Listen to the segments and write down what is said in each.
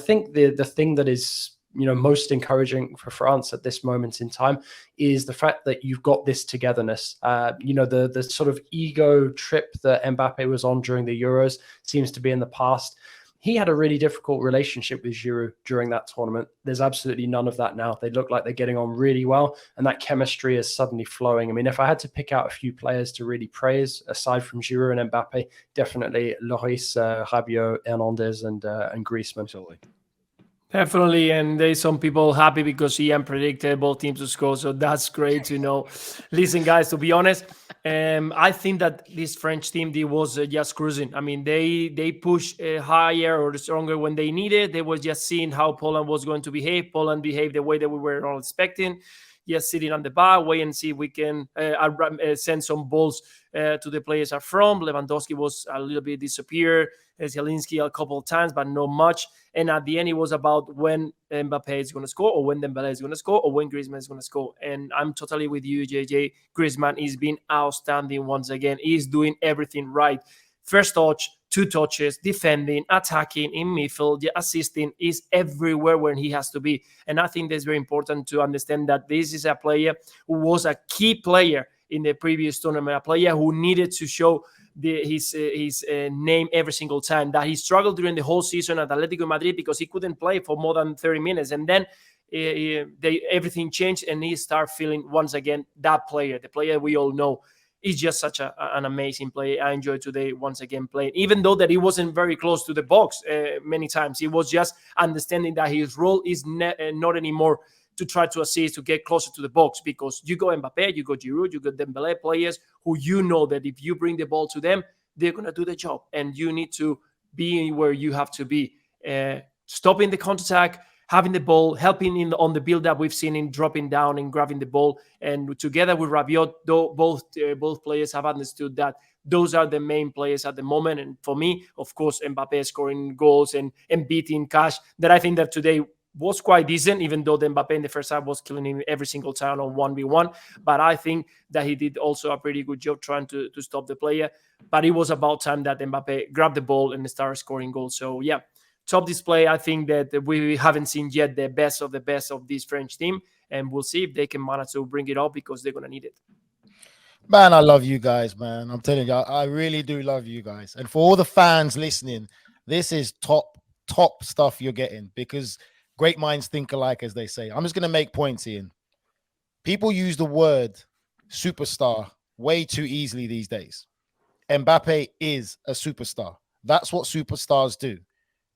think the thing that is, most encouraging for France at this moment in time is the fact that you've got this togetherness. The sort of ego trip that Mbappe was on during the Euros seems to be in the past. He had a really difficult relationship with Giroud during that tournament. There's absolutely none of that now. They look like they're getting on really well, and that chemistry is suddenly flowing. I mean, if I had to pick out a few players to really praise, aside from Giroud and Mbappe, definitely Lloris, Rabiot, Hernandez, and Griezmann. Absolutely. Definitely, and there's some people happy because he predicted both teams to score, so that's great to know. Listen, guys, to be honest, I think that this French team, they was just cruising. I mean, they pushed higher or stronger when they needed. They were just seeing how Poland was going to behave. Poland behaved the way that we were all expecting. Just sitting on the bar, wait and see if we can send some balls to the players up front. Lewandowski was a little bit disappeared. Zielinski a couple of times, but not much. And at the end, it was about when Mbappe is going to score, or when Dembele is going to score, or when Griezmann is going to score. And I'm totally with you, JJ. Griezmann is being outstanding once again. He's doing everything right. First touch, 2 touches, defending, attacking, in midfield, assisting, is everywhere when he has to be. And I think that's very important to understand that this is a player who was a key player in the previous tournament, a player who needed to show his name every single time, that he struggled during the whole season at Atletico Madrid because he couldn't play for more than 30 minutes. And then everything changed, and he started feeling once again that player, the player we all know. He's just such an amazing player. I enjoyed today once again playing, even though that he wasn't very close to the box many times. He was just understanding that his role is not anymore to try to assist, to get closer to the box, because you go Mbappe, you go Giroud, you go Dembele, players who you know that if you bring the ball to them, they're going to do the job. And you need to be where you have to be. Stopping the counterattack, having the ball, helping on the build-up. We've seen him dropping down and grabbing the ball. And together with Rabiot, both players have understood that those are the main players at the moment. And for me, of course, Mbappe scoring goals and beating Cash, that I think that today was quite decent, even though the Mbappe in the first half was killing him every single time on 1v1. But I think that he did also a pretty good job trying to stop the player. But it was about time that Mbappe grabbed the ball and started scoring goals. So, yeah, top display. I think that we haven't seen yet the best of this French team. And we'll see if they can manage to bring it up, because they're going to need it. Man, I love you guys, man. I'm telling you, I really do love you guys. And for all the fans listening, this is top stuff you're getting, because great minds think alike, as they say. I'm just going to make points, Ian. People use the word superstar way too easily these days. Mbappe is a superstar. That's what superstars do.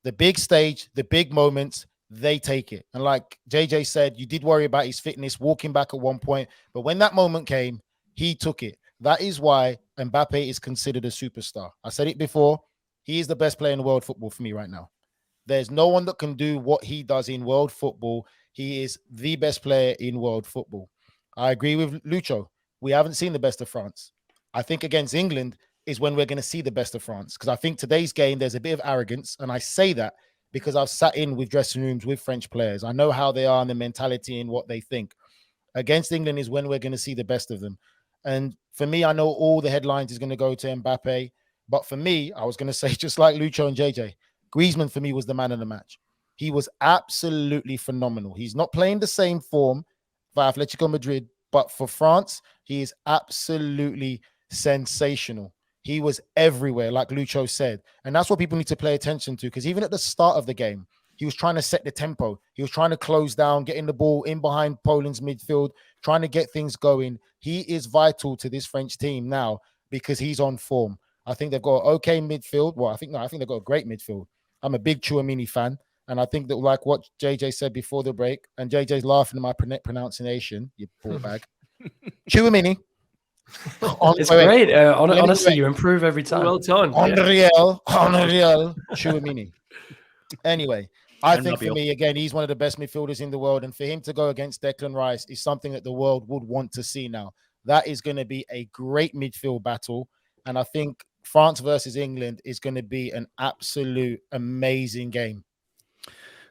The big stage, the big moments, they take it. And like JJ said, you did worry about his fitness, walking back at one point. But when that moment came, he took it. That is why Mbappe is considered a superstar. I said it before. He is the best player in world football for me right now. There's no one that can do what he does in world football. He is the best player in world football. I agree with Lucho. We haven't seen the best of France. I think against England is when we're going to see the best of France, because I think today's game, there's a bit of arrogance. And I say that because I've sat in with dressing rooms with French players. I know how they are and the mentality and what they think. Against England is when we're going to see the best of them. And for me, I know all the headlines is going to go to Mbappe. But for me, I was going to say, just like Lucho and JJ, Griezmann for me was the man of the match. He was absolutely phenomenal. He's not playing the same form for Atletico Madrid, but for France, he is absolutely sensational. He was everywhere, like Lucho said. And that's what people need to pay attention to, because even at the start of the game, he was trying to set the tempo. He was trying to close down, getting the ball in behind Poland's midfield, trying to get things going. He is vital to this French team now because he's on form. I think they've got an okay midfield. Well, I think they've got a great midfield. I'm a big Tchouaméni fan, and I think that, like what JJ said before the break, and JJ's laughing at my pronunciation, you poor bag. Tchouaméni. It's great. Honestly, you improve every time. Well done. Unreal Tchouaméni. Anyway, I think for me, again, he's one of the best midfielders in the world, and for him to go against Declan Rice is something that the world would want to see now. That is going to be a great midfield battle, and I think France versus England is going to be an absolute amazing game.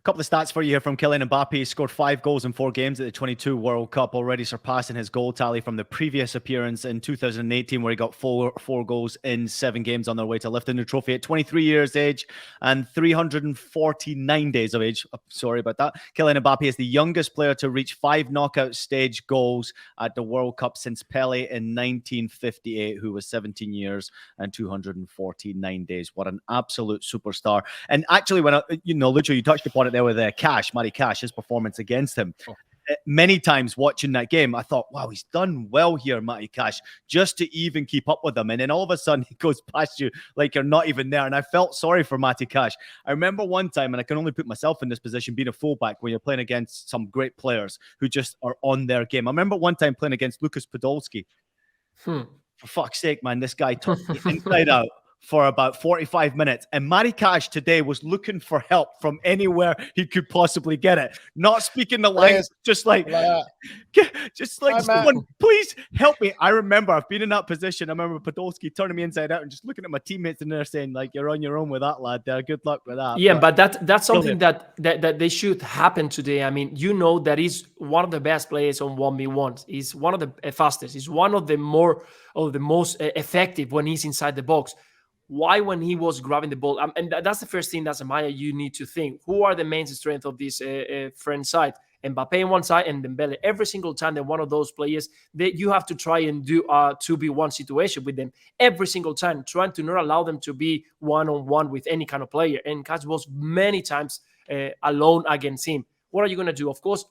couple of stats for you here from Kylian Mbappe. He scored 5 goals in 4 games at the 22 World Cup, already surpassing his goal tally from the previous appearance in 2018, where he got four goals in 7 games on their way to lifting the trophy at 23 years age and 349 days of age. Sorry about that. Kylian Mbappe is the youngest player to reach 5 knockout stage goals at the World Cup since Pele in 1958, who was 17 years and 249 days. What an absolute superstar. And actually, when Lucho, you touched upon it there with Matty Cash, his performance against him. Many times watching that game, I thought, wow, he's done well here, Matty Cash, just to even keep up with him. And then all of a sudden, he goes past you like you're not even there. And I felt sorry for Matty Cash. I remember one time, and I can only put myself in this position, being a fullback when you're playing against some great players who just are on their game. I remember one time playing against Lucas Podolski. For fuck's sake, man, this guy turned me inside out for about 45 minutes. And Matty Cash today was looking for help from anywhere he could possibly get it. Not speaking the language, just like someone, please help me. I remember I've been in that position. I remember Podolski turning me inside out and just looking at my teammates and they're saying, like, you're on your own with that, lad. There, good luck with that. Yeah, but that's something that they should happen today. I mean, that is one of the best players on 1v1s. He's one of the fastest. He's one of the most effective when he's inside the box. Why, when he was grabbing the ball, and that's the first thing that's Amaya you need to think. Who are the main strength of this French side? Mbappe on one side and Dembele. Every single time that one of those players, that you have to try and do a 2v1 situation with them. Every single time, trying to not allow them to be one-on-one with any kind of player. And Cash was many times alone against him. What are you going to do? Of course,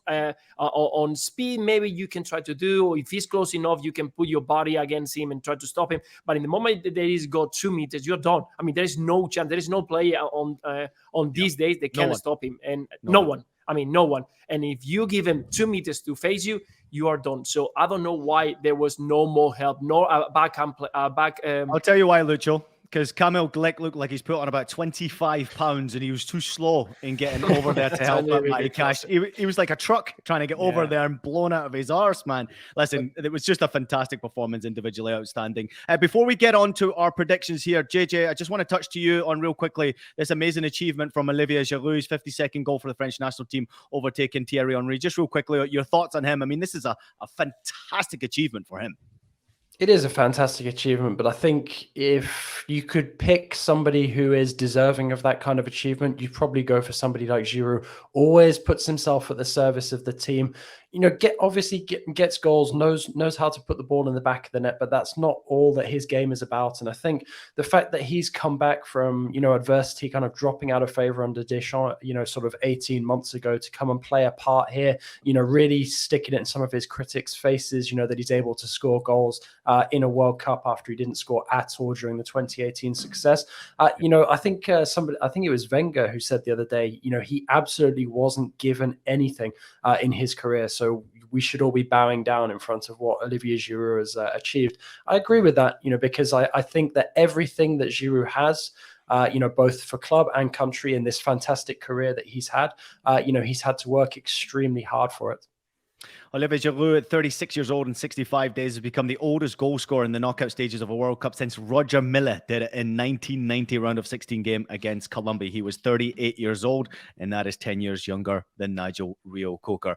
on speed, maybe you can try to do, or if he's close enough, you can put your body against him and try to stop him. But in the moment that he's got 2 meters, you're done. I mean, there is no chance. There is no player on these days that can stop him. And no one. I mean, no one. And if you give him 2 meters to face you, you are done. So I don't know why there was no more help, no backhand. I'll tell you why, Lucho. Because Kamil Glik looked like he's put on about 25 pounds and he was too slow in getting over there to help out Matty Cash. He was like a truck trying to get over there and blown out of his arse, man. Listen, it was just a fantastic performance, individually outstanding. Before we get on to our predictions here, JJ, I just want to touch to you on real quickly this amazing achievement from Olivier Giroud's 52nd goal for the French national team, overtaking Thierry Henry. Just real quickly, your thoughts on him. I mean, this is a fantastic achievement for him. It is a fantastic achievement, but I think if you could pick somebody who is deserving of that kind of achievement, you'd probably go for somebody like Giroud. Always puts himself at the service of the team. Gets goals, knows how to put the ball in the back of the net, but that's not all that his game is about. And I think the fact that he's come back from, adversity, kind of dropping out of favor under Deschamps, sort of 18 months ago, to come and play a part here, really sticking it in some of his critics' faces, that he's able to score goals in a World Cup after he didn't score at all during the 2018 success. I think it was Wenger who said the other day, he absolutely wasn't given anything in his career. So we should all be bowing down in front of what Olivier Giroud has achieved. I agree with that, because I think that everything that Giroud has, both for club and country in this fantastic career that he's had, he's had to work extremely hard for it. Olivier Giroud, at 36 years old and 65 days, has become the oldest goal scorer in the knockout stages of a World Cup since Roger Milla did it in 1990 round of 16 game against Colombia. He was 38 years old, and that is 10 years younger than Nigel Reo-Coker.